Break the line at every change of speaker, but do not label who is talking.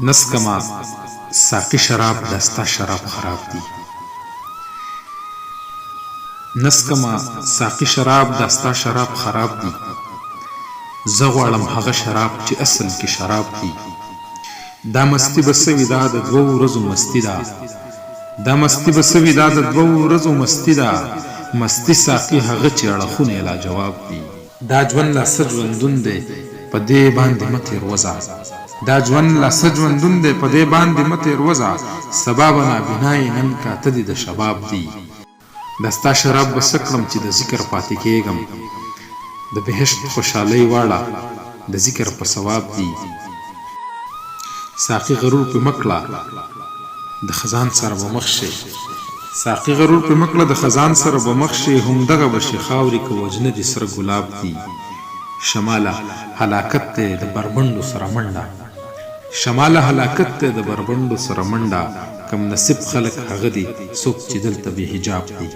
نسکما ساقی شراب دستا شراب خراب دی. نسکما ساقی شراب دستا شراب خراب دی. زه غواړم هغه شراب چې اصل کې شراب دی. دا مستی به سوي دا د 2 ورځو مستی ده. دا مستی به سوي دا د 2 ورځو مستی ده. مستی ساقی هغه چې اړخونه لاجواب دی. دا ژوند لا څه ژوندون دی په دې باندې مه تېروځه. دا ژوند لا څه ژوندون دی په دې باندې مه تېروځه. سبا به نابینایې نن کاته دي د شباب دی. دا ستا شراب به څه کړم چې د ذکر پاتې کېږم. د بهشت خوشحالۍ واړه د ذکر په ثواب دی. ساقي غرور په مکړه د خزان سره به مخ شي. ساقي غرور په مکړه د خزان سره به مخ شي. همدغه به شي خاورې که وجنه دي سره ګلاب دی. شماله هلاکت دی د بربنډو سره منډه. شماله هلاکت دی د بربنډو سره منډه. کم نصیب خلک هغه دي څوک چې دلته بې حجاب دی.